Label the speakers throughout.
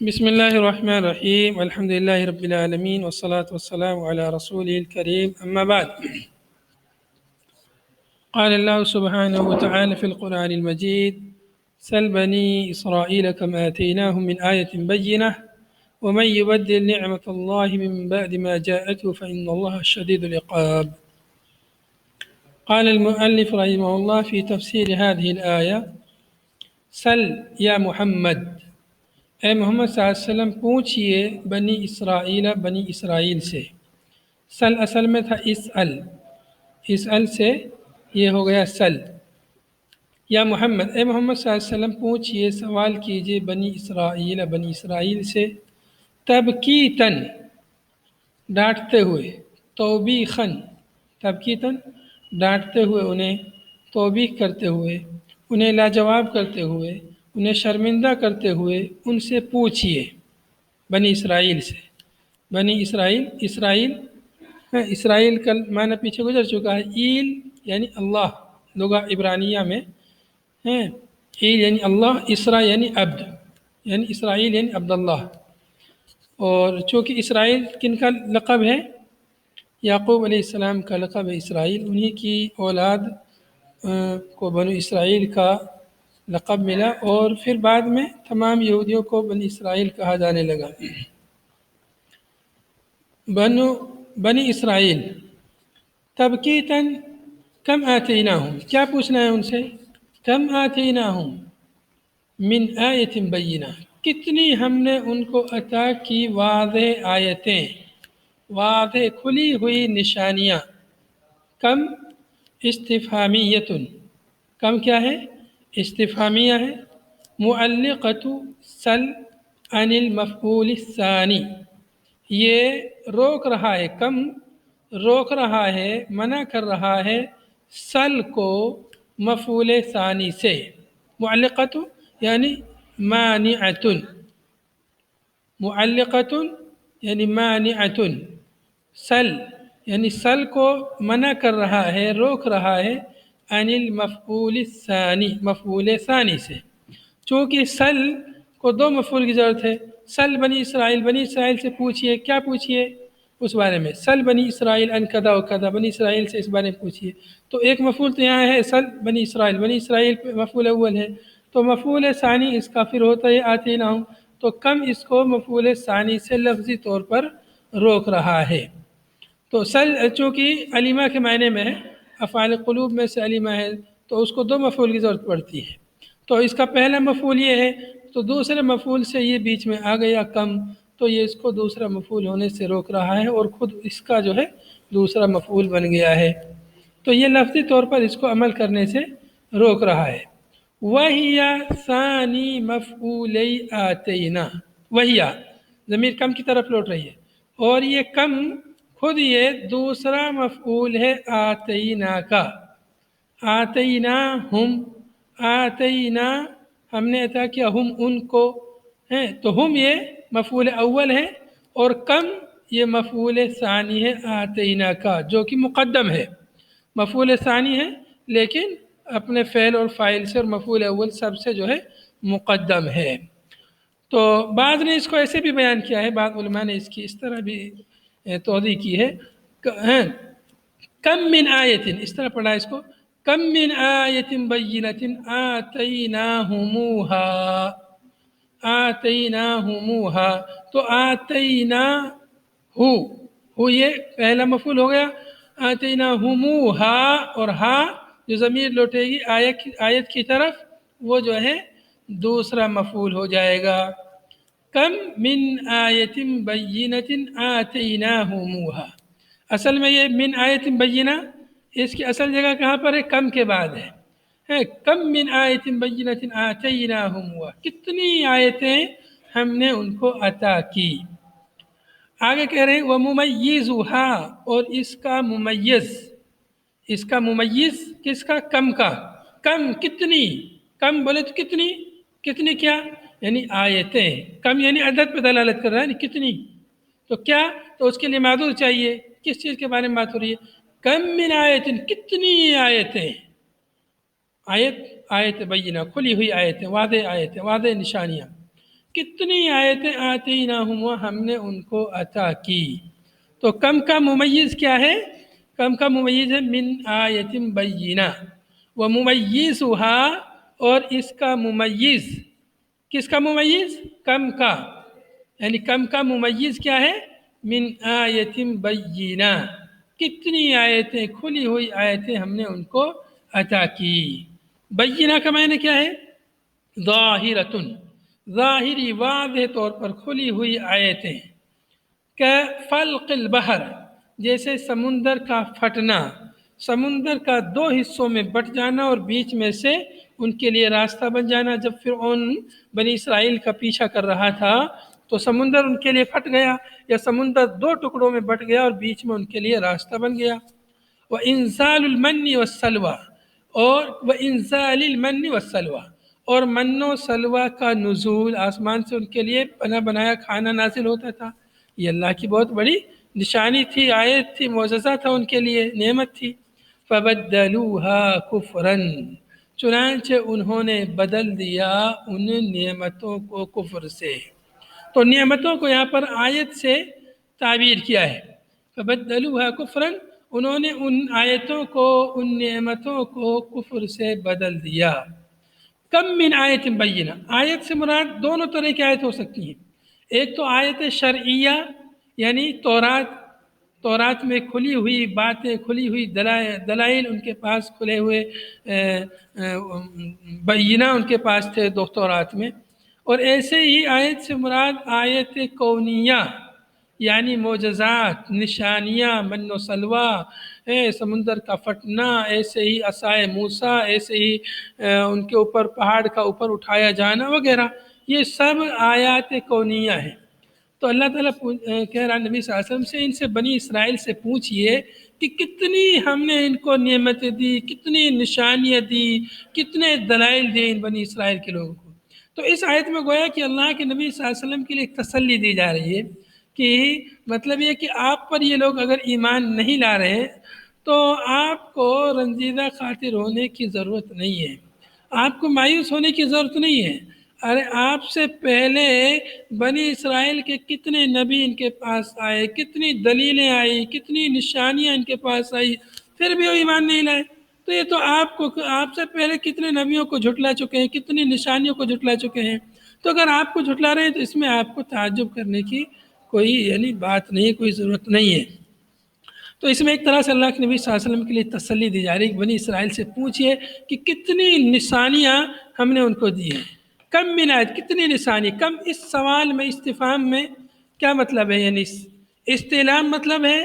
Speaker 1: بسم الله الرحمن الرحيم الحمد لله رب العالمين والصلاة والسلام على رسوله الكريم أما بعد. قال الله سبحانه وتعالى في القرآن المجيد: سل بني إسرائيل كم آتيناهم من آية بينة ومن يبدل نعمة الله من بعد ما جاءته فإن الله شديد العقاب. قال المؤلف رحمه الله في تفسير هذه الآية: سل يا محمد، اے محمد صلی اللہ علیہ وسلم پوچھئے بنی اسرائیل سے. سل اصل میں تھا اسأل سے یہ ہو گیا سل. یا محمد، اے محمد صلی اللہ علیہ وسلم پوچھئے، سوال کیجئے بنی اسرائیل سے، تبکیتن ڈانٹتے ہوئے، توبیخن تبکیتن ڈانٹتے ہوئے انہیں، توبیخ کرتے ہوئے انہیں، لاجواب کرتے ہوئے انہیں، شرمندہ کرتے ہوئے ان سے پوچھئے. بنی اسرائیل سے، بنی اسرائیل کا معنی پیچھے گزر چکا ہے. ایل یعنی اللہ لغہ عبرانیہ میں ہے، ایل یعنی اللہ، اسرا یعنی عبد، یعنی اسرائیل یعنی عبداللہ. اور چونکہ اسرائیل کن کا لقب ہے؟ یعقوب علیہ السلام کا لقب ہے اسرائیل. انہی کی اولاد کو بنو اسرائیل کا لقب ملا، اور پھر بعد میں تمام یہودیوں کو بنی اسرائیل کہا جانے لگا. بنی اسرائیل تبکیتن کم آتیناہم، کیا پوچھنا ہے ان سے؟ کم آتیناہم من آیت بینہ، کتنی ہم نے ان کو عطا کی واضح آیتیں، واضح کھلی ہوئی نشانیاں. کم استفہامیتن، کم کیا ہے؟ استفہامیہ ہے. معلقۃ سل عن المفعول الثانی، یہ روک رہا ہے، کم روک رہا ہے، منع کر رہا ہے سل کو مفعول ثانی سے. معلقۃ یعنی مانعۃ، معلقۃ یعنی مانعۃ، سل یعنی سل کو منع کر رہا ہے، روک رہا ہے عن المفعول الثانی، مفعول ثانی سے. چونکہ سل کو دو مفعول کی ضرورت ہے. سل بنی اسرائیل سے پوچھئے، کیا پوچھئے؟ اس بارے میں. سل بنی اسرائیل ان کذا و کذا، بنی اسرائیل سے اس بارے میں پوچھئے. تو ایک مفعول تو یہاں ہے سل بنی اسرائیل پہ مفعول اول ہے، تو مفعول ثانی اس کا پھر ہوتا ہے آتیناہم. تو کم اس کو مفعول ثانی سے لفظی طور پر روک رہا ہے. تو سل چونکہ علیمہ کے معنی میں ہے، افعال قلوب میں سے علیمہ ہے، تو اس کو دو مفعول کی ضرورت پڑتی ہے. تو اس کا پہلا مفعول یہ ہے، تو دوسرے مفعول سے یہ بیچ میں آ گیا کم، تو یہ اس کو دوسرا مفعول ہونے سے روک رہا ہے، اور خود اس کا جو ہے دوسرا مفعول بن گیا ہے. تو یہ لفظی طور پر اس کو عمل کرنے سے روک رہا ہے. وَهِيَ ثَانِي مَفْعُولَيْ آتَيْنَا، وَهِيَ ضمیر کم کی طرف لوٹ رہی ہے، اور یہ کم خود یہ دوسرا مفعول ہے آتینا کا. آتینا ہم، آتینا ہم نے عطا کیا، ہم ان کو ہیں، تو ہم یہ مفعول اول ہے، اور کم یہ مفعول ثانی ہے آتینا کا، جو کہ مقدم ہے. مفعول ثانی ہے لیکن اپنے فعل اور فاعل سے، اور مفعول اول سب سے جو ہے مقدم ہے. تو بعض نے اس کو ایسے بھی بیان کیا ہے، بعض علماء نے اس کی اس طرح بھی توضیح کی ہے. کم من آیت، اس طرح پڑھا اس کو، کم من آیت بینۃ آتیناہموہا، آتیناہموہا. تو آتینا ہو یہ پہلا مفعول ہو گیا، آتیناہموہا، اور ہا جو ضمیر لوٹے گی آیت کی طرف، وہ جو ہے دوسرا مفعول ہو جائے گا. کم من آیت بینۃ آتیناہموہا. اصل میں یہ من آیت بینہ اس کی اصل جگہ کہاں پر ہے؟ کم کے بعد ہے. کم من آیت بینۃ آتیناہموہا، کتنی آیتیں ہم نے ان کو عطا کی. آگے کہہ رہے ہیں وَمُمَيِّزُهَا، اور اس کا ممیز کس کا؟ کم کا. کم کتنی، کم بولے تو کتنی کیا؟ یعنی آیتیں. کم یعنی عدد پہ دلالت کر رہا ہے، کتنی. تو کیا؟ تو اس کے لیے معدود چاہیے. کس چیز کے بارے میں بات ہو رہی ہے؟ کم من آیت، کتنی آیتیں. آیت بینہ کھلی ہوئی آیتیں، واضح نشانیاں. کتنی آیتیں آتیناہم ہم نے ان کو عطا کی. تو کم کا ممیز کیا ہے؟ کم کا ممیز ہے من آیت بینہ، و ممیزها، اور اس کا ممیز، کس کا ممیز؟ کم کا، یعنی کم کا ممیز کیا ہے؟ من آیت بینہ، کتنی آیتیں، کھلی ہوئی آیتیں ہم نے ان کو عطا کی. بینہ کا معنی کیا ہے؟ ظاہرتن، ظاہری واضح طور پر کھلی ہوئی آیتیں. فلق البحر، جیسے سمندر کا پھٹنا، سمندر کا دو حصوں میں بٹ جانا اور بیچ میں سے ان کے لیے راستہ بن جانا. جب فرعون بنی اسرائیل کا پیچھا کر رہا تھا تو سمندر ان کے لیے پھٹ گیا، یا سمندر دو ٹکڑوں میں بٹ گیا اور بیچ میں ان کے لیے راستہ بن گیا. وَإِنزَالُ الْمَنِّ وَالسَّلْوَىٰ، اور وَإِنزَالِ الْمَنِّ وَالسَّلْوَىٰ، اور من و سلوہ کا نزول، آسمان سے ان کے لیے بنا بنایا کھانا نازل ہوتا تھا. یہ اللہ کی بہت بڑی نشانی تھی، آیت تھی، معجزہ تھا ان کے لیے، نعمت تھی. فَبَدَّلُوهَا كُفْرًا، چنانچہ انہوں نے بدل دیا ان نعمتوں کو کفر سے. تو نعمتوں کو یہاں پر آیت سے تعبیر کیا ہے. فَبَدَّلُوهَا كُفْرًا، انہوں نے ان آیتوں کو، ان نعمتوں کو کفر سے بدل دیا. کم من آیت بینہ، آیت سے مراد دونوں طرح کی آیت ہو سکتی ہیں. ایک تو آیت شرعیہ، یعنی تورات میں کھلی ہوئی باتیں، کھلی ہوئی دلائل ان کے پاس کھلے ہوئے بینہ ان کے پاس تھے دو تورات میں. اور ایسے ہی آیت سے مراد آیت کونیہ، یعنی معجزات، نشانیاں، من و سلوہ، سمندر کا پھٹنا، ایسے ہی عصائے موسیٰ، ایسے ہی ان کے اوپر پہاڑ کا اوپر اٹھایا جانا وغیرہ، یہ سب آیات کونیہ ہیں. تو اللہ تعالیٰ کہہ رہا نبی صلی اللہ علیہ وسلم سے، ان سے بنی اسرائیل سے پوچھئے کہ کتنی ہم نے ان کو نعمتیں دی، کتنی نشانیاں دی، کتنے دلائل دیے ان بنی اسرائیل کے لوگوں کو. تو اس آیت میں گویا کہ اللہ کے نبی صلی اللہ علیہ وسلم کے لیے ایک تسلی دی جا رہی ہے کہ مطلب یہ کہ آپ پر یہ لوگ اگر ایمان نہیں لا رہے تو آپ کو رنجیدہ خاطر ہونے کی ضرورت نہیں ہے، آپ کو مایوس ہونے کی ضرورت نہیں ہے. ارے آپ سے پہلے بنی اسرائیل کے کتنے نبی ان کے پاس آئے، کتنی دلیلیں آئی، کتنی نشانیاں ان کے پاس آئی، پھر بھی وہ ایمان نہیں لائے. تو یہ تو آپ سے پہلے کتنے نبیوں کو جھٹلا چکے ہیں، کتنی نشانیوں کو جھٹلا چکے ہیں. تو اگر آپ کو جھٹلا رہے ہیں تو اس میں آپ کو تعجب کرنے کی کوئی یعنی بات نہیں ہے، کوئی ضرورت نہیں ہے. تو اس میں ایک طرح سے اللہ کے نبی صلی اللہ علیہ وسلم کے لیے تسلی دی جا رہی ہے کہ بنی اسرائیل سے پوچھئے کہ کتنی نشانیاں ہم نے ان کو دی ہیں. کم من آیت، کتنی نشانی. کم اس سوال میں، استفہام میں کیا مطلب ہے؟ یعنی استعلام مطلب ہے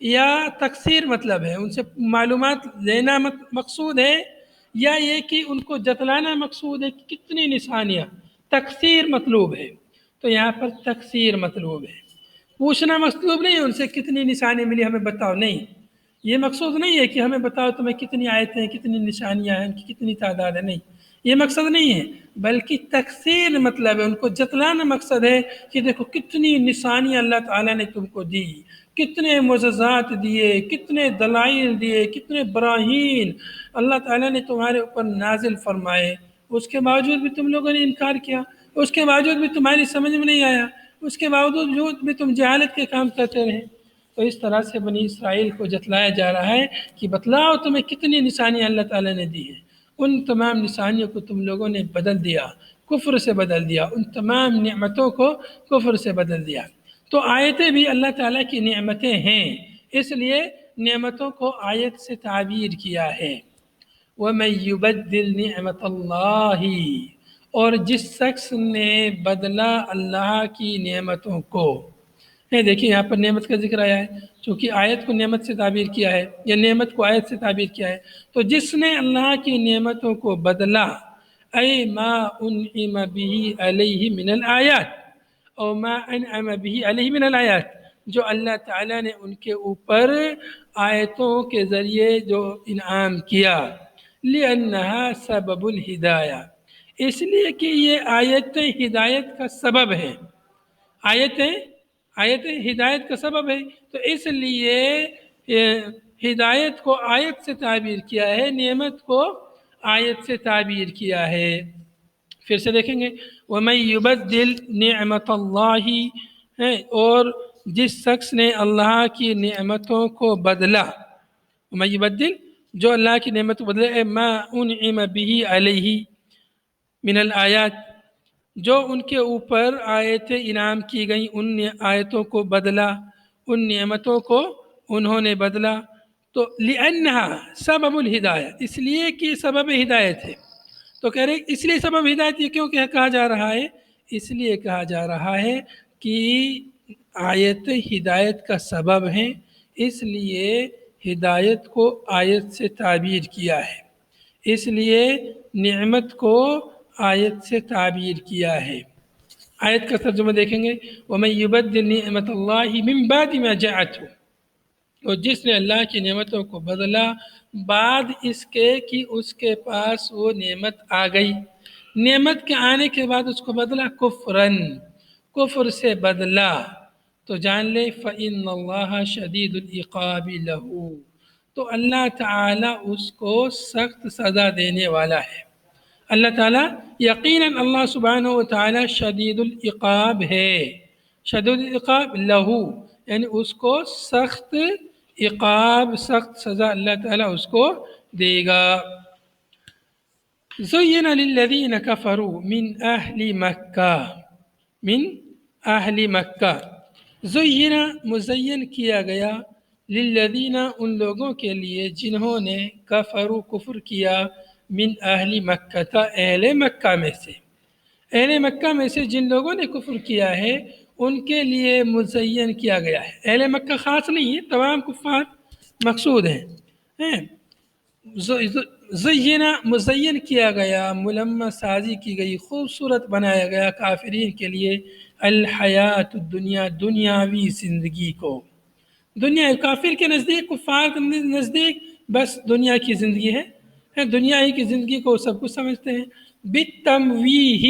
Speaker 1: یا تکثیر مطلب ہے؟ ان سے معلومات لینا مقصود ہے یا یہ کہ ان کو جتلانا مقصود ہے کہ کتنی نشانیاں؟ تکثیر مطلوب ہے. تو یہاں پر تکثیر مطلوب ہے. پوچھنا مطلوب نہیں ہے ان سے کتنی نشانی ملی ہمیں بتاؤ، نہیں، یہ مقصود نہیں ہے کہ ہمیں بتاؤ تمہیں کتنی آیتیں ہیں، کتنی نشانیاں ہیں، کتنی تعداد ہے، نہیں، یہ مقصد نہیں ہے. بلکہ تکثیر مطلب ہے، ان کو جتلانا مقصد ہے کہ دیکھو کتنی نشانیاں اللہ تعالیٰ نے تم کو دی، کتنے معجزات دیے، کتنے دلائل دیے، کتنے براہین اللہ تعالیٰ نے تمہارے اوپر نازل فرمائے. اس کے باوجود بھی تم لوگوں نے انکار کیا، اس کے باوجود بھی تمہاری سمجھ میں نہیں آیا، اس کے باوجود بھی تم جہالت کے کام کرتے رہے. تو اس طرح سے بنی اسرائیل کو جتلایا جا رہا ہے کہ بتلاؤ تمہیں کتنی نشانیاں اللہ تعالیٰ نے دی ہیں. ان تمام نشانیوں کو تم لوگوں نے بدل دیا، کفر سے بدل دیا، ان تمام نعمتوں کو کفر سے بدل دیا. تو آیتیں بھی اللہ تعالیٰ کی نعمتیں ہیں، اس لیے نعمتوں کو آیت سے تعبیر کیا ہے. وَمَن يُبَدِّلْ نِعْمَةَ اللَّهِ، اور جس شخص نے بدلا اللہ کی نعمتوں کو. دیکھیے یہاں پر نعمت کا ذکر آیا ہے، چونکہ آیت کو نعمت سے تعبیر کیا ہے یا نعمت کو آیت سے تعبیر کیا ہے. تو جس نے اللہ کی نعمتوں کو بدلا، اے ما انعم به علیہ من الآیات، او ما انعم به علیہ من الآیات، جو اللہ تعالیٰ نے ان کے اوپر آیتوں کے ذریعے جو انعام کیا. لِأَنَّهَا سَبَبُ الْہِدایہ، اس لیے کہ یہ آیتیں ہدایت کا سبب ہیں. آیتیں ہدایت کا سبب ہے، تو اس لیے ہدایت کو آیت سے تعبیر کیا ہے، نعمت کو آیت سے تعبیر کیا ہے. پھر سے دیکھیں گے وَمَن يُبَدِّلْ نِعْمَةَ اللَّهِ ہے، اور جس شخص نے اللہ کی نعمتوں کو بدلا، وَمَن يُبَدِّلْ جو اللہ کی نعمت کو بدلے، مَا أُنْعِمَ بِهِ عَلَيْهِ من الآیات جو ان کے اوپر آیتیں انعام کی گئیں، ان آیتوں کو بدلا، ان نعمتوں کو انہوں نے بدلا، تو لِأَنَّهَا سبب الہدایہ، اس لیے کہ سبب ہدایت ہے۔ تو کہہ رہے اس لیے سبب ہدایت یہ کیوں کہا جا رہا ہے؟ اس لیے کہا جا رہا ہے کہ آیت ہدایت کا سبب ہیں، اس لیے ہدایت کو آیت سے تعبیر کیا ہے، اس لیے نعمت کو آیت سے تعبیر کیا ہے۔ آیت کا ترجمہ دیکھیں گے وَمَن يُبَدِّلْ نِعْمَةَ اللَّهِ مِن بَعْدِ مَا جَاءَتْهُ، اور جس نے اللہ کی نعمتوں کو بدلا بعد اس کے کہ اس کے پاس وہ نعمت آ گئی، نعمت کے آنے کے بعد اس کو بدلا کفراً، کفر سے بدلا، تو جان لے فَإِنَّ اللَّهَ شَدِيدُ الْعِقَابِ لَهُ، تو اللہ تعالیٰ اس کو سخت سزا دینے والا ہے۔ اللہ تعالیٰ یقیناً اللہ سبحانہ و تعالیٰ شدید العقاب ہے، شدید العقاب لہو، یعنی اس کو سخت عقاب، سخت سزا اللہ تعالیٰ اس کو دے گا۔ زین للذین کفروا من اہل مکہ، من اہل مکہ، زین مزین کیا گیا، للذین ان لوگوں کے لیے جنہوں نے کفروا کفر کیا، من اہل مکہ تھا اہل مکہ میں سے، اہل مکہ میں سے جن لوگوں نے کفر کیا ہے ان کے لیے مزین کیا گیا ہے۔ اہل مکہ خاص نہیں ہے، تمام کفار مقصود ہیں۔ زینہ مزین کیا گیا، ملمہ سازی کی گئی، خوبصورت بنایا گیا کافرین کے لیے، الحیات الدنیا، دنیاوی زندگی کو۔ دنیا کافر کے نزدیک، کفار کے نزدیک بس دنیا کی زندگی ہے، دنیا ہی کی زندگی کو سب کچھ سمجھتے ہیں۔ بالتمویہ،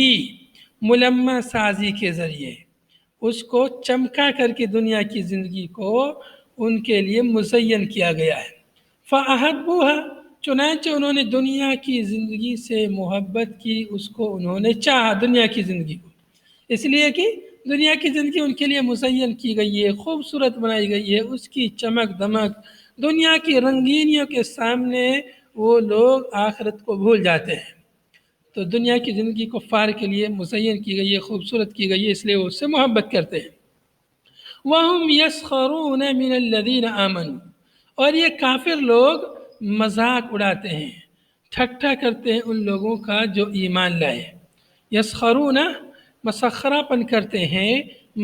Speaker 1: ملمہ سازی کے ذریعے، اس کو چمکا کر کے دنیا کی زندگی کو ان کے لیے مزین کیا گیا ہے۔ فَأَحَبُّوهَا، چنانچہ انہوں نے دنیا کی زندگی سے محبت کی، اس کو انہوں نے چاہا دنیا کی زندگی کو، اس لیے کہ دنیا کی زندگی ان کے لیے مزین کی گئی ہے، خوبصورت بنائی گئی ہے، اس کی چمک دمک، دنیا کی رنگینیوں کے سامنے وہ لوگ آخرت کو بھول جاتے ہیں۔ تو دنیا کی زندگی کفار کے لیے مزین کی گئی ہے، خوبصورت کی گئی ہے، اس لیے وہ اس سے محبت کرتے ہیں۔ وَهُمْ يَسْخَرُونَ مِنَ الَّذِينَ آمَنُوا، اور یہ کافر لوگ مذاق اڑاتے ہیں، ٹھٹھا کرتے ہیں ان لوگوں کا جو ایمان لائے۔ یسخرون، مسخرہ پن کرتے ہیں،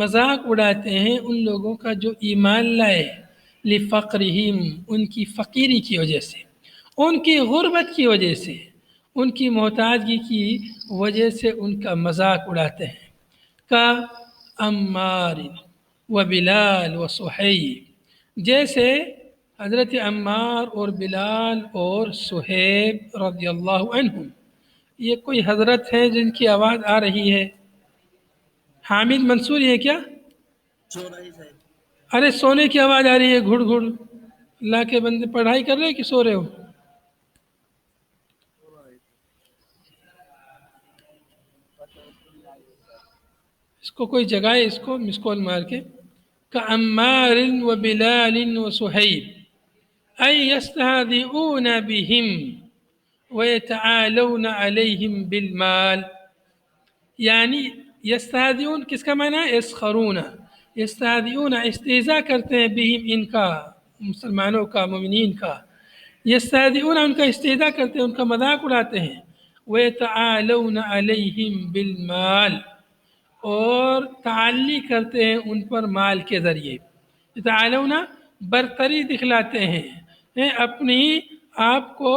Speaker 1: مذاق اڑاتے ہیں ان لوگوں کا جو ایمان لائے، لفقرہم، ان کی فقیری کی وجہ سے، ان کی غربت کی وجہ سے، ان کی محتاجگی کی وجہ سے ان کا مذاق اڑاتے ہیں۔ کا عمار و بلال و صہیب، جیسے حضرت عمار اور بلال اور صہیب رضی اللہ عنہم۔ یہ کوئی حضرت ہیں جن کی آواز آ رہی ہے؟ حامد منصور یہ کیا؟ ارے سونے کی آواز آ رہی ہے، گھڑ گھڑ۔ اللہ کے بندے پڑھائی کر رہے کہ سو رہے ہو؟ اس کو کوئی جگائے، اس کو مس کال مار کے۔ کعمار و بلال و صہیب أي يستهزئون بهم ويتعالون عليهم بالمال، یعنی یستہزئون کس کا معنی ہے؟ یسخرون، یستہزئون استہزاء کرتے ہیں، بہم ان کا، مسلمانوں کا، مومنین کا، یستہزئون ان کا استہزاء کرتے ہیں، ان کا مذاق اڑاتے ہیں، ويتعالون عليهم بالمال، اور تعلی کرتے ہیں ان پر مال کے ذریعے۔ یتعالون برتری دکھلاتے ہیں، اپنی آپ کو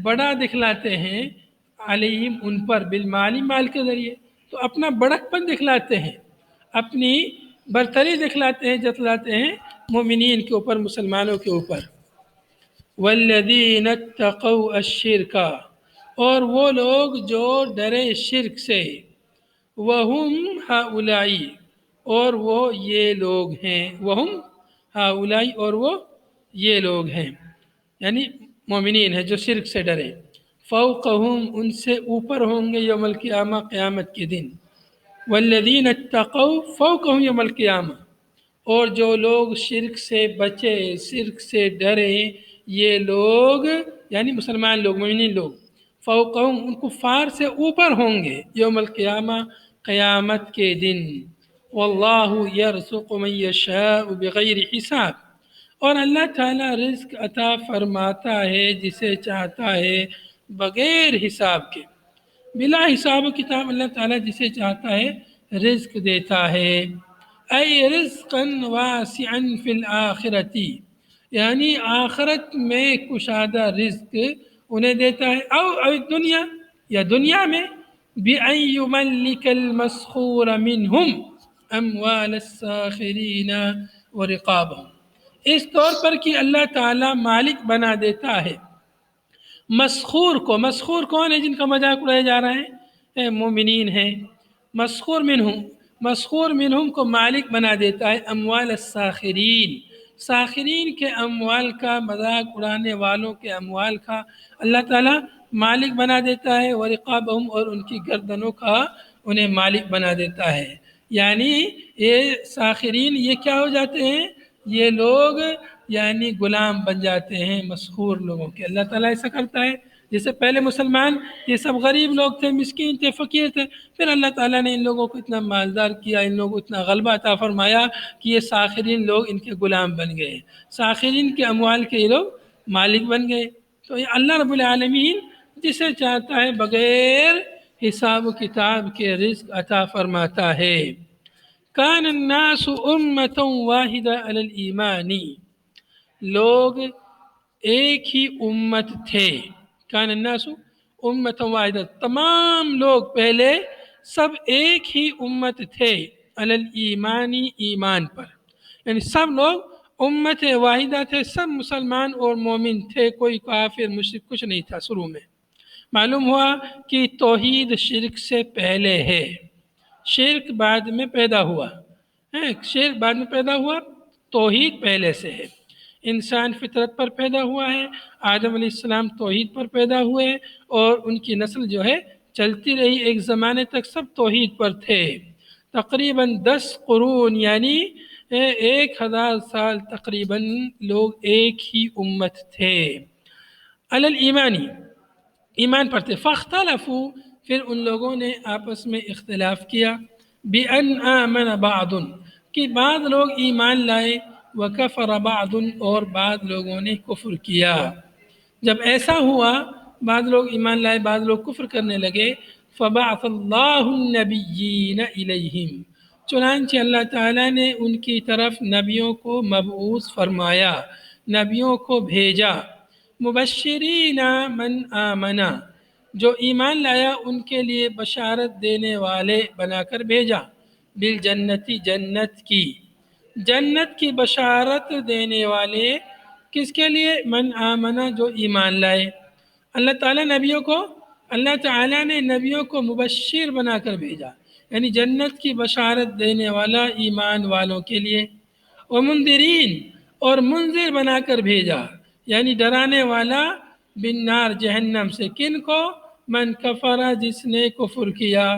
Speaker 1: بڑا دکھلاتے ہیں، علیہم ان پر، بالمالی مال کے ذریعے، تو اپنا بڑک پن دکھلاتے ہیں، اپنی برتری دکھلاتے ہیں، جتلاتے ہیں مومنین کے اوپر، مسلمانوں کے اوپر۔ والذین اتقوا الشرک، اور وہ لوگ جو ڈرے شرک سے، وہم ہؤلاء، اور وہ یہ لوگ ہیں، وہم ہؤلاء، اور وہ یہ لوگ ہیں، یعنی مومنین ہیں جو شرک سے ڈرے۔ فوقہم ان سے اوپر ہوں گے یوم القیامہ قیامت کے دن، والذین اتقوا فوقہم یوم القیامہ، اور جو لوگ شرک سے بچے، شرک سے ڈرے، یہ لوگ یعنی مسلمان لوگ، مومنین لوگ، فوقہم ان کفار سے اوپر ہوں گے یوم القیامہ قیامت کے دن، واللہ یرزق من یشاء بغیر حساب، اور اللہ تعالیٰ رزق عطا فرماتا ہے جسے چاہتا ہے بغیر حساب کے، بلا حساب و کتاب اللہ تعالیٰ جسے چاہتا ہے رزق دیتا ہے۔ ای رزقا واسعا فی الآخرتی، یعنی آخرت میں کشادہ رزق انہیں دیتا ہے، او دنیا یا دنیا میں، بِأَن يُمَلِّكَ الْمَسْخُورَ مِنْهُمْ أَمْوَالَ السَّاخِرِينَ وَرِقَابَهُمْ، اس طور پر کہ اللہ تعالیٰ مالک بنا دیتا ہے مسخور کو۔ مسخور کون ہے؟ جن کا مذاق اڑایا جا رہا ہے، مومنین ہیں۔ مسخور منہم، مسخور منہم کو مالک بنا دیتا ہے اموال الساخرین، ساخرین کے اموال کا، مذاق اڑانے والوں کے اموال کا اللہ تعالیٰ مالک بنا دیتا ہے، ورقابہم، اور ان کی گردنوں کا انہیں مالک بنا دیتا ہے۔ یعنی یہ ساخرین یہ کیا ہو جاتے ہیں؟ یہ لوگ یعنی غلام بن جاتے ہیں مسحور لوگوں کے۔ اللہ تعالیٰ ایسا کرتا ہے، جیسے پہلے مسلمان یہ سب غریب لوگ تھے، مسکین تھے، فقیر تھے، پھر اللہ تعالیٰ نے ان لوگوں کو اتنا مالدار کیا، ان لوگوں کو اتنا غلبہ عطا فرمایا کہ یہ ساخرین لوگ ان کے غلام بن گئے، ساخرین کے اموال کے یہ لوگ مالک بن گئے۔ تو یہ اللہ رب العالمین جسے چاہتا ہے بغیر حساب و کتاب کے رزق عطا فرماتا ہے۔ کان الناس امۃ واحدہ علی الایمان، لوگ ایک ہی امت تھے۔ کان الناس امۃ واحدہ، تمام لوگ پہلے سب ایک ہی امت تھے، علی الایمان، ایمان پر، یعنی سب لوگ امت واحدہ تھے، سب مسلمان اور مومن تھے، کوئی کافر مشرک کچھ نہیں تھا شروع میں۔ معلوم ہوا کہ توحید شرک سے پہلے ہے، شرک بعد میں پیدا ہوا ہے، شرک بعد میں پیدا ہوا، توحید پہلے سے ہے۔ انسان فطرت پر پیدا ہوا ہے، آدم علیہ السلام توحید پر پیدا ہوئے، اور ان کی نسل جو ہے چلتی رہی، ایک زمانے تک سب توحید پر تھے۔ تقریباً 10 قرون یعنی 1000 سال تقریباً لوگ ایک ہی امت تھے، علی الایمانی، ایمان پر تھے۔ فاختلفوا، پھر ان لوگوں نے آپس میں اختلاف کیا، بِأَنْ آمَنَ بَعْضٌ، کہ بعض لوگ ایمان لائے، وَكَفَرَ بَعْضٌ، اور بعض لوگوں نے کفر کیا۔ جب ایسا ہوا، بعض لوگ ایمان لائے، بعض لوگ کفر کرنے لگے، فَبَعَثَ اللَّهُ النَّبِيِّينَ إِلَيْهِمْ، چنانچہ اللہ تعالیٰ نے ان کی طرف نبیوں کو مبعوث فرمایا، نبیوں کو بھیجا، مبشرین من آمنا، جو ایمان لایا ان کے لیے بشارت دینے والے بنا کر بھیجا، بالجنتی، جنت کی، جنت کی بشارت دینے والے کس کے لیے؟ من آمنا، جو ایمان لائے۔ اللہ تعالیٰ نے نبیوں کو مبشر بنا کر بھیجا، یعنی جنت کی بشارت دینے والا ایمان والوں کے لیے، ومنذرین، اور منذر بنا کر بھیجا، یعنی ڈرانے والا، بالنار، جہنم سے، کن کو؟ من کفر، جس نے کفر کیا۔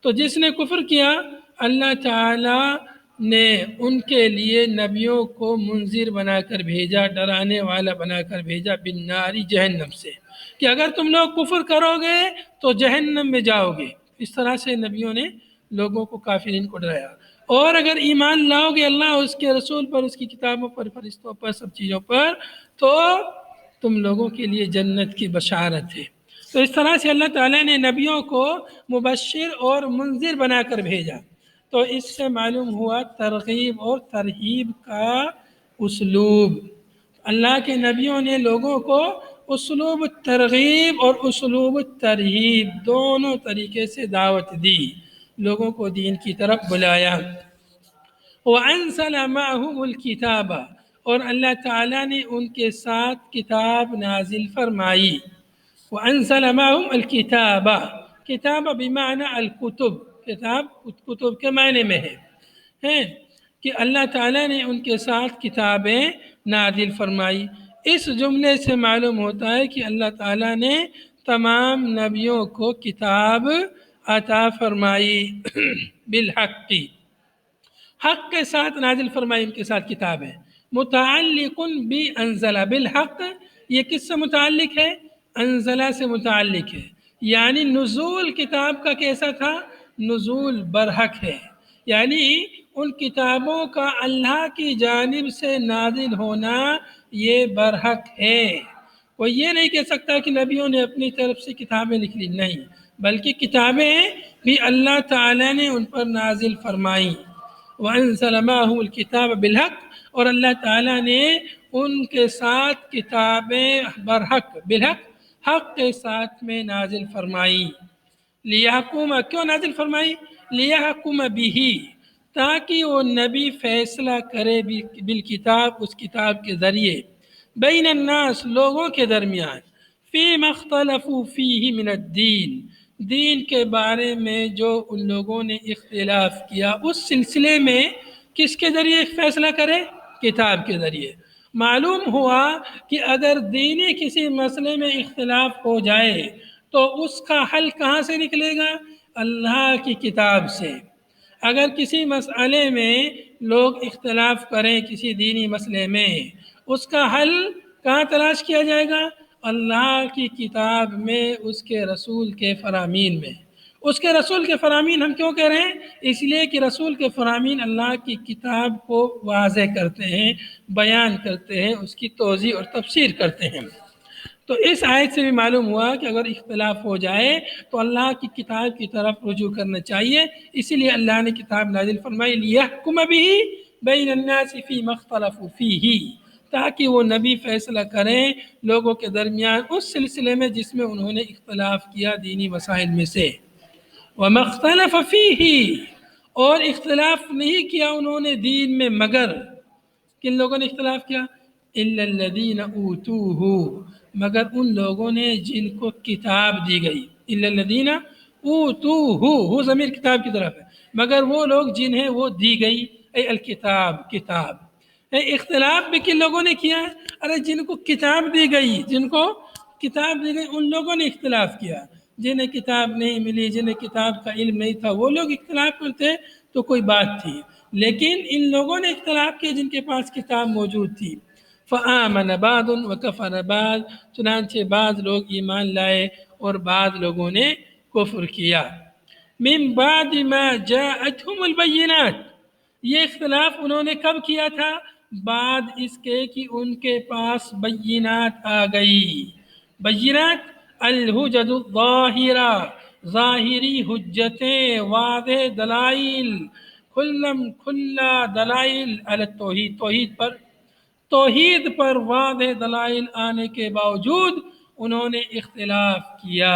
Speaker 1: تو جس نے کفر کیا، اللہ تعالیٰ نے ان کے لیے نبیوں کو منذر بنا کر بھیجا، ڈرانے والا بنا کر بھیجا، بالنار، جہنم سے، کہ اگر تم لوگ کفر کرو گے تو جہنم میں جاؤ گے۔ اس طرح سے نبیوں نے لوگوں کو، کافرین کو ڈرایا، اور اگر ایمان لاؤ گے اللہ، اس کے رسول پر، اس کی کتابوں پر، فرشتوں پر، سب چیزوں پر، تو تم لوگوں کے لیے جنت کی بشارت ہے۔ تو اس طرح سے اللہ تعالیٰ نے نبیوں کو مبشر اور منذر بنا کر بھیجا۔ تو اس سے معلوم ہوا ترغیب اور ترہیب کا اسلوب۔ اللہ کے نبیوں نے لوگوں کو اسلوب ترغیب اور اسلوب ترہیب دونوں طریقے سے دعوت دی، لوگوں کو دین کی طرف بلایا۔ وَأَنزَلَ مَعَهُمُ الْكِتَابَ، اور اللہ تعالیٰ نے ان کے ساتھ کتاب نازل فرمائی۔ وَأَنزَلَ مَعَهُمُ الْكِتَابَ، کتاب بمعنی الکتب، کتاب کتب کے معنی میں ہے کہ اللہ تعالیٰ نے ان کے ساتھ کتابیں نازل فرمائی۔ اس جملے سے معلوم ہوتا ہے کہ اللہ تعالیٰ نے تمام نبیوں کو کتاب عطا فرمائی بالحق، حق کے ساتھ نازل فرمائی، ان کے ساتھ کتاب ہے۔ متعلق بانزل بالحق، یہ کس سے متعلق ہے؟ انزلہ سے متعلق ہے، یعنی نزول کتاب کا کیسا تھا؟ نزول برحق ہے، یعنی ان کتابوں کا اللہ کی جانب سے نازل ہونا یہ برحق ہے۔ کوئی یہ نہیں کہہ سکتا کہ نبیوں نے اپنی طرف سے کتابیں لکھ لی، نہیں، بلکہ کتابیں بھی اللہ تعالیٰ نے ان پر نازل فرمائیں۔ وَأَنزَلَ مَعَهُ الْكِتَابَ بِالْحَقِّ، اور اللہ تعالیٰ نے ان کے ساتھ کتابیں برحق، بالحق، حق کے ساتھ میں نازل فرمائی۔ لیحکم، کیوں نازل فرمائی؟ لیحکم بہ، تاکہ وہ نبی فیصلہ کرے بالکتاب، اس کتاب کے ذریعے، بین الناس، لوگوں کے درمیان، فیما اختلفوا فیہ من الدین، دین کے بارے میں جو ان لوگوں نے اختلاف کیا اس سلسلے میں، کس کے ذریعے فیصلہ کرے؟ کتاب کے ذریعے۔ معلوم ہوا کہ اگر دینی کسی مسئلے میں اختلاف ہو جائے تو اس کا حل کہاں سے نکلے گا؟ اللہ کی کتاب سے۔ اگر کسی مسئلے میں لوگ اختلاف کریں، کسی دینی مسئلے میں، اس کا حل کہاں تلاش کیا جائے گا؟ اللہ کی کتاب میں، اس کے رسول کے فرامین میں۔ اس کے رسول کے فرامین ہم کیوں کہہ رہے ہیں؟ اس لیے کہ رسول کے فرامین اللہ کی کتاب کو واضح کرتے ہیں، بیان کرتے ہیں، اس کی توضیح اور تفسیر کرتے ہیں۔ تو اس آیت سے بھی معلوم ہوا کہ اگر اختلاف ہو جائے تو اللہ کی کتاب کی طرف رجوع کرنا چاہیے، اسی لیے اللہ نے کتاب نازل فرمائی، لیحکم بہ بین الناس فیما اختلفوا فیہ، تاکہ وہ نبی فیصلہ کریں لوگوں کے درمیان اس سلسلے میں جس میں انہوں نے اختلاف کیا دینی مسائل میں سے۔ وَمَا اخْتَلَفَ فِيهِ، اور اختلاف نہیں کیا انہوں نے دین میں مگر، کن لوگوں نے اختلاف کیا؟ إِلَّا الَّذِينَ أُوتُوهُ، مگر ان لوگوں نے جن کو کتاب دی گئی۔ إِلَّا الَّذِينَ أُوتُوهُ، وہ ضمیر کتاب کی طرف ہے، مگر وہ لوگ جنہیں وہ دی گئی، اے الکتاب، کتاب۔ اختلاف بھی کن لوگوں نے کیا ہے؟ ارے جن کو کتاب دی گئی، جن کو کتاب دی گئی ان لوگوں نے اختلاف کیا۔ جنہیں کتاب نہیں ملی، جنہیں کتاب کا علم نہیں تھا، وہ لوگ اختلاف کرتے تو کوئی بات تھی، لیکن ان لوگوں نے اختلاف کیا جن کے پاس کتاب موجود تھی۔ فآمن بعض وکفر بعض، چنانچہ بعض لوگ ایمان لائے اور بعض لوگوں نے کفر کیا۔ من بعد ما جاءتهم البینات، یہ اختلاف انہوں نے کب کیا تھا؟ بعد اس کے کہ ان کے پاس بینات آ گئی۔ بینات الحجج الظاہرہ، ظاہری حجتیں، واضح دلائل، کھلا دلائل علی التوحید، توحید پر واضح دلائل آنے کے باوجود انہوں نے اختلاف کیا۔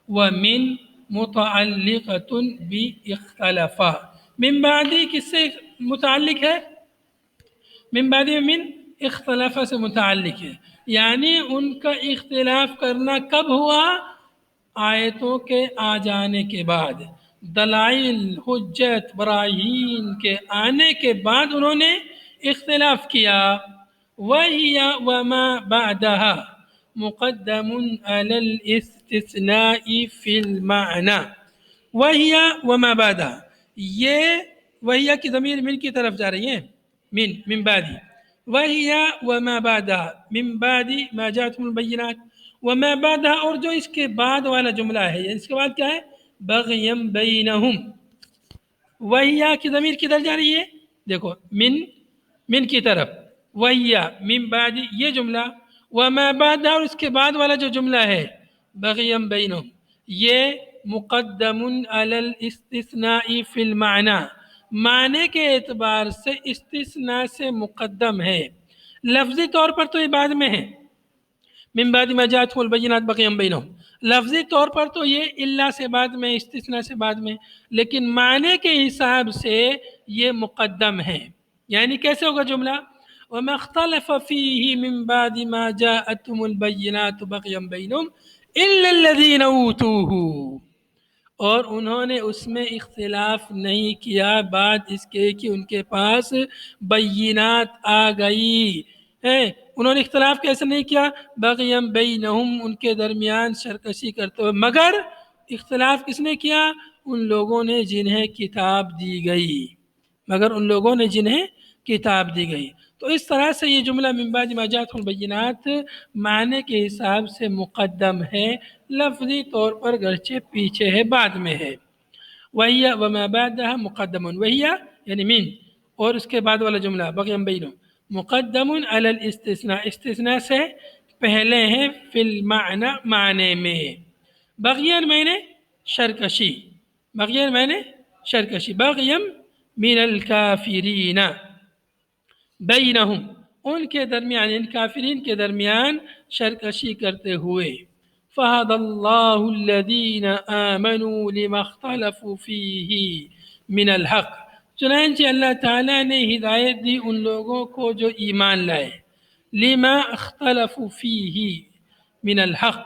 Speaker 1: وَمِن مُتَعَلِّقَةٌ بِاخْتَلَفَ، من بعدی کس سے متعلق ہے؟ من بعد من اختلاف سے متعلق ہے، یعنی ان کا اختلاف کرنا کب ہوا؟ آیتوں کے آ جانے کے بعد، دلائل، حجت، براہین کے آنے کے بعد انہوں نے اختلاف کیا۔ وَهِيَ وَمَا بَعْدَهَا مُقَدَّمٌ عَلَى الْاِسْتِثْنَاءِ فِي الْمَعْنَى، وَهِيَ وَمَا بَعْدَهَا، یہ وَهِيَ کی ضمیر من کی طرف جا رہی ہے، من بعدی، وَهِيَ وَمَا بَعْدَهَا من بعد ما جاءتهم البینات، وما بعدها، اور جو اس کے بعد والا جملہ ہے، اس کے بعد کیا ہے؟ بغیم بینہم، وَهِيَ کی ضمیر کدھر جا رہی ہے؟ دیکھو من کی طرف، وَهِيَ من بعد یہ جملہ، وما بعدها، اور اس کے بعد والا جو جملہ ہے بغیم بینہم، یہ مقدم علی الاستثناء فی المعنی، معنی کے اعتبار سے استثناء سے مقدم ہے۔ لفظی طور پر تو یہ بعد میں ہے، من بعد ما جاءتهم البینات بغیا بینہم، لفظی طور پر تو یہ الا سے بعد میں، استثناء سے بعد میں، لیکن معنی کے حساب سے یہ مقدم ہے۔ یعنی کیسے ہوگا جملہ؟ وَمَا اخْتَلَفَ فِيهِ مِن بَعْدِ مَا جَاءَتْهُمُ الْبَيِّنَاتُ بَغْيًا بَيْنَهُمْ إِلَّا الَّذِينَ أُوتُوهُ، اور انہوں نے اس میں اختلاف نہیں کیا بعد اس کے کہ ان کے پاس بینات آ گئی ہے، انہوں نے اختلاف کیسے نہیں کیا؟ بغیم بینہم، ان کے درمیان سرکشی کرتے ہوئے، مگر اختلاف کس نے کیا؟ ان لوگوں نے جنہیں کتاب دی گئی، مگر ان لوگوں نے جنہیں کتاب دی گئی۔ تو اس طرح سے یہ جملہ من بعد ما جاءتهم البینات معنی کے حساب سے مقدم ہے، لفظی طور پر گرچہ پیچھے ہے، بعد میں ہے۔ وہی وما بعدها مقدم، وہی یعنی من، اور اس کے بعد والا جملہ بغیم بینہم مقدم علی الاستثناء، استثناء سے پہلے ہیں، فی المعنی معنی میں۔ بغین میں نے شرکشی، بغین میں نے شرکشی، بغیم من الکافرین بینہم، ان کے درمیان، ان کافرین کے درمیان شرکشی کرتے ہوئے۔ فَهَدَى اللَّهُ الَّذِينَ آمَنُوا لِمَا اخْتَلَفُوا فِيهِ مِنَ الْحَقِّ، چنانچہ اللہ تعالیٰ نے ہدایت دی ان لوگوں کو جو ایمان لائے، لِمَا اخْتَلَفُوا فِيهِ مِنَ الْحَقِّ،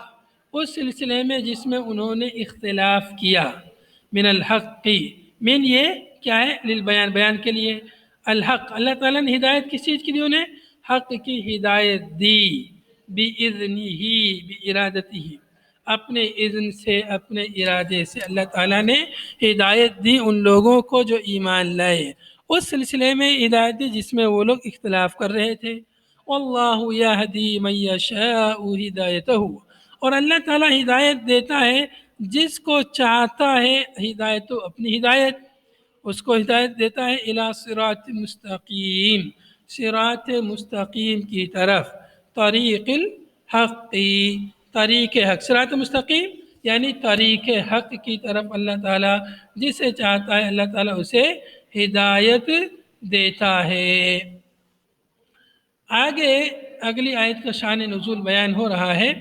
Speaker 1: اس سلسلے میں جس میں انہوں نے اختلاف کیا، من الحق، من یہ کیا ہے؟ للبیان، بیان کے لیے، الحق، اللہ تعالیٰ نے ہدایت کس چیز کی دی انہیں؟ حق کی ہدایت دی، بِإِذْنِهِ، بِإِرَادَتِهِ، اپنے اذن سے، اپنے ارادے سے اللہ تعالیٰ نے ہدایت دی ان لوگوں کو جو ایمان لائے، اس سلسلے میں ہدایت دی جس میں وہ لوگ اختلاف کر رہے تھے۔ واللہ یہدی من یشاء ہدایتہ، اور اللہ تعالیٰ ہدایت دیتا ہے جس کو چاہتا ہے ہدایت، اپنی ہدایت، اس کو ہدایت دیتا ہے الی صراط مستقیم، صراط مستقیم کی طرف، طریق الحق، طریق حق، صراط مستقیم یعنی طریق حق کی طرف اللہ تعالیٰ جسے چاہتا ہے اللہ تعالیٰ اسے ہدایت دیتا ہے۔ آگے اگلی آیت کا شان نزول بیان ہو رہا ہے،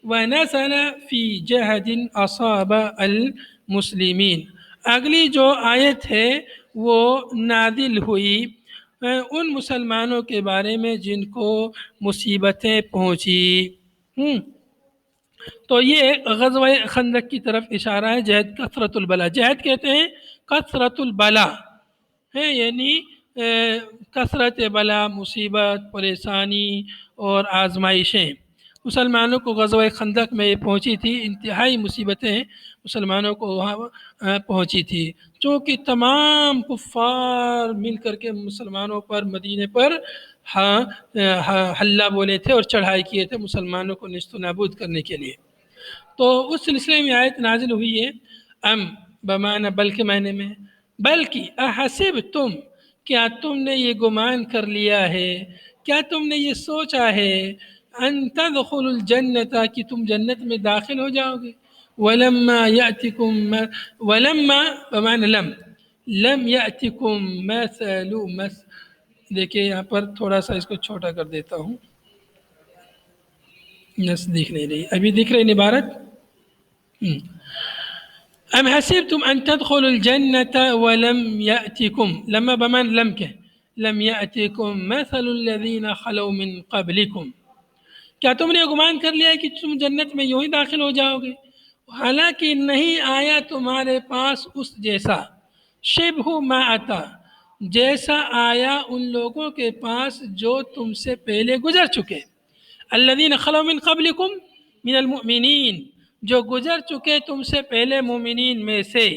Speaker 1: وَنَزَلَ فِي جَهْدٍ أَصَابَ الْمُسْلِمِينَ، اگلی جو آیت ہے وہ نازل ہوئی ان مسلمانوں کے بارے میں جن کو مصیبتیں پہنچی۔ تو یہ غزوہ خندق کی طرف اشارہ ہے، جہد کثرت البلا، جہد کہتے ہیں کثرت البلا ہے، یعنی کثرت بلا، مصیبت، پریشانی اور آزمائشیں مسلمانوں کو غزوہ خندق میں پہنچی تھی، انتہائی مصیبتیں مسلمانوں کو وہاں پہنچی تھی، چونکہ تمام کفار مل کر کے مسلمانوں پر، مدینے پر حلہ بولے تھے اور چڑھائی کیے تھے مسلمانوں کو نیست و نابود کرنے کے لیے۔ تو اس سلسلے میں آیت نازل ہوئی ہے، ام بمعنی بلکہ معنی میں، بلکہ احسب تم، کیا تم نے یہ گمان کر لیا ہے، کیا تم نے یہ سوچا ہے، ان تدخلوا الجنت، کہ تم جنت میں داخل ہو جاؤ گے، ولما یأتکم، ولما بمعنی لم یأتکم مثل، دیکھیں یہاں پر تھوڑا سا اس کو چھوٹا کر دیتا ہوں، نس دکھ نہیں رہی، ابھی دکھ رہی عبارت، ام حسبتم ان تدخلوا الجنة ولم يأتكم، لما بمعنى لم کے، لم يأتكم مثل الذين خلوا من قبلكم، کیا تم نے گمان کر لیا ہے کہ تم جنت میں یوں ہی داخل ہو جاؤ گے، حالانکہ نہیں آیا تمہارے پاس اس جیسا، شبہ ما اتا، جیسا آیا ان لوگوں کے پاس جو تم سے پہلے گزر چکے، الذین خلوا من قبلکم من المؤمنین، جو گزر چکے تم سے پہلے مومنین میں سے،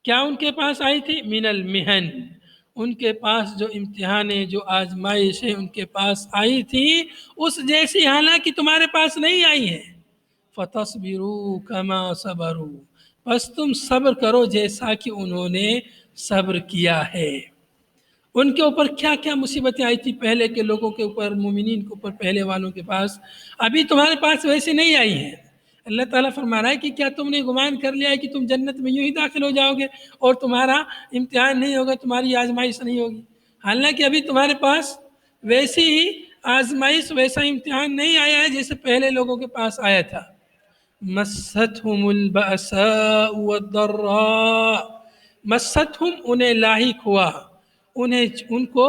Speaker 1: کیا ان کے پاس آئی تھی؟ من المحن، ان کے پاس جو امتحانیں، جو آزمائشیں ان کے پاس آئی تھی اس جیسی حالانکہ تمہارے پاس نہیں آئی ہیں، فتصبروا کما صبروا، بس تم صبر کرو جیسا کہ انہوں نے صبر کیا ہے۔ ان کے اوپر کیا کیا مصیبتیں آئی تھی پہلے کے لوگوں کے اوپر، مومنین کے اوپر، پہلے والوں کے پاس، ابھی تمہارے پاس ویسی نہیں آئی ہیں۔ اللہ تعالیٰ فرما رہا ہے کہ کیا تم نے گمان کر لیا ہے کہ تم جنت میں یوں ہی داخل ہو جاؤ گے اور تمہارا امتحان نہیں ہوگا، تمہاری آزمائش نہیں ہوگی، حالانکہ ابھی تمہارے پاس ویسی ہی آزمائش، ویسا امتحان نہیں آیا ہے جیسے پہلے لوگوں کے پاس آیا تھا۔ مستہم البأساء والضراء، مستہم انہیں لاحق ہوا، ان کو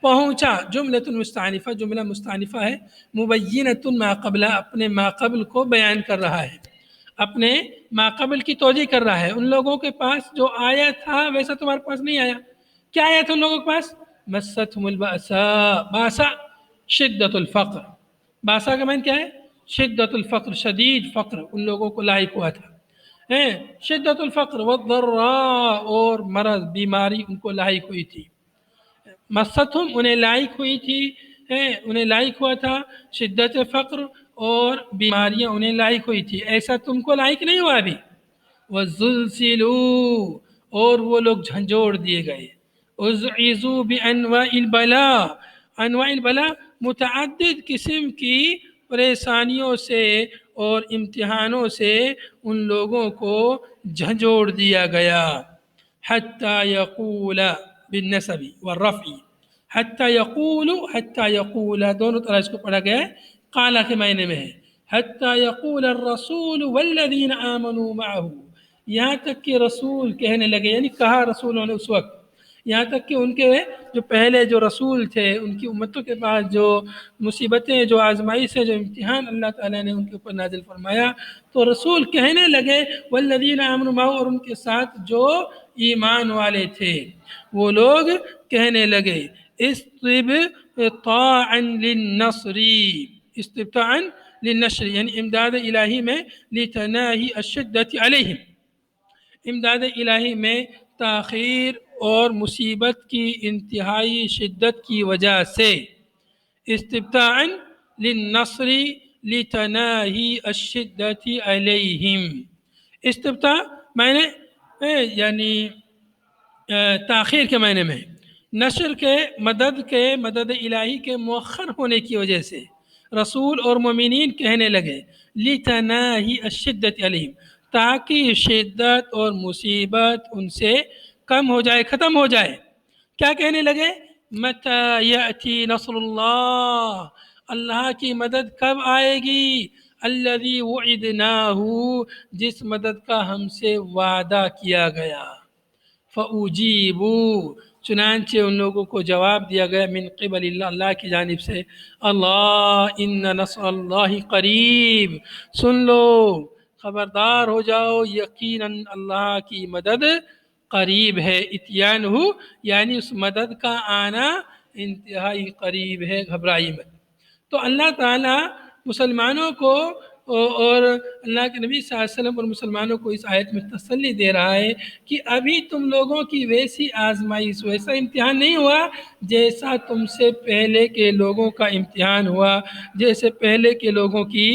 Speaker 1: پہنچا، جملۃ مستعنفہ، جملہ مستعنفہ ہے، مبینۃ ما قبل، اپنے ما قبل کو بیان کر رہا ہے، اپنے ما قبل کی توجیہ کر رہا ہے، ان لوگوں کے پاس جو آیا تھا ویسا تمہارے پاس نہیں آیا۔ کیا آیا تھا ان لوگوں کے پاس؟ مستہم البأساء، باسا شدت الفقر، باسا کا معنی کیا ہے؟ شدت الفقر، شدید فقر ان لوگوں کو لاحق ہوا تھا، ہیں شدت الفقر والضراء، اور مرض بیماری ان کو لاحق ہوئی تھی، مستہم انہیں لاحق ہوئی تھی، انہیں لاحق ہوا تھا شدت فقر اور بیماریاں انہیں لاحق ہوئی تھی، ایسا تم کو لاحق نہیں ہوا ابھی؟ وَزُلْزِلُوا، اور وہ لوگ جھنجھوڑ دیے گئے، اُزْعِزُوا بِأَنْوَاءِ الْبَلَاءِ، انواع البلا متعدد قسم کی پریشانیوں سے اور امتحانوں سے ان لوگوں کو جھنجھوڑ دیا گیا، حتیٰ یقول بالنسب والرفع، حتیٰ یقول، حتیٰ یقول دونوں طرح اس کو پڑھا گیا ہے، قالا کے معنی میں ہے، حتیٰ یقول الرسول والذین آمنوا معه، یہاں تک کہ رسول کہنے لگے، یعنی کہا رسولوں نے اس وقت، یہاں تک کہ ان کے جو پہلے جو رسول تھے ان کی امتوں کے پاس جو مصیبتیں، جو آزمائشیں، جو امتحان اللہ تعالیٰ نے ان کے اوپر نازل فرمایا، تو رسول کہنے لگے والذین آمنوا معه، اور ان کے ساتھ جو ایمان والے تھے وہ لوگ کہنے لگے استبطاعا للنصر، استبطاعا للنشر یعنی امداد الہی میں، لتناہی الشدت علیہم، امداد الہی میں تاخیر اور مصیبت کی انتہائی شدت کی وجہ سے، استبطاعا للنصر لتناہی الشدت علیہم، استبطاع معنی یعنی تاخیر کے معنی میں، نشر کے مدد الہی کے مؤخر ہونے کی وجہ سے رسول اور مومنین کہنے لگے لتناہی الشدت علیہم، تاکہ شدت اور مصیبت ان سے کم ہو جائے، ختم ہو جائے۔ کیا کہنے لگے؟ متی یأتی نصر اللہ، اللہ کی مدد کب آئے گی؟ الذی وعدناہ، جس مدد کا ہم سے وعدہ کیا گیا۔ فَأُجِيبُوا، چنانچہ ان لوگوں کو جواب دیا گیا من قبل اللہ، اللہ کی جانب سے، اللہ ان نصر اللہ قریب، سن لو، خبردار ہو جاؤ، یقیناً اللہ کی مدد قریب ہے، اتیان ہو یعنی اس مدد کا آنا انتہائی قریب ہے، گھبرائی مت۔ تو اللہ تعالیٰ مسلمانوں کو اور اللہ کے نبی صلی اللہ علیہ وسلم اور مسلمانوں کو اس آیت میں تسلی دے رہا ہے کہ ابھی تم لوگوں کی ویسی آزمائش، ویسا امتحان نہیں ہوا جیسا تم سے پہلے کے لوگوں کا امتحان ہوا، جیسے پہلے کے لوگوں کی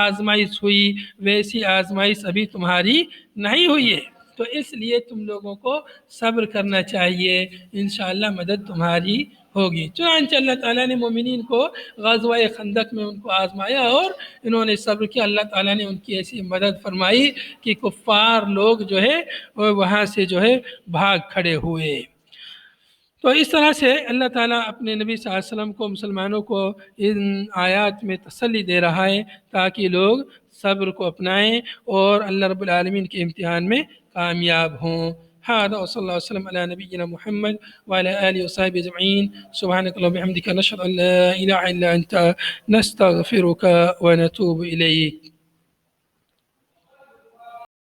Speaker 1: آزمائش ہوئی ویسی آزمائش ابھی تمہاری نہیں ہوئی ہے، تو اس لیے تم لوگوں کو صبر کرنا چاہیے، انشاءاللہ مدد تمہاری ہوگی۔ چنانچہ اللہ تعالیٰ نے مومنین کو غزوہ خندق میں ان کو آزمایا اور انہوں نے صبر کیا، اللہ تعالیٰ نے ان کی ایسی مدد فرمائی کہ کفار لوگ جو ہے وہاں سے جو ہے بھاگ کھڑے ہوئے۔ تو اس طرح سے اللہ تعالیٰ اپنے نبی صلی اللہ علیہ وسلم کو، مسلمانوں کو ان آیات میں تسلی دے رہا ہے تاکہ لوگ صبر کو اپنائیں اور اللہ رب العالمین کے امتحان میں کامیاب ہوں۔ هذا وصلی اللہ وسلم علی نبینا محمد وعلى آله وصحبه اجمعین، سبحانك اللهم وبحمدك، نشهد ان لا اله الا انت، نستغفرك ونتوب الیک۔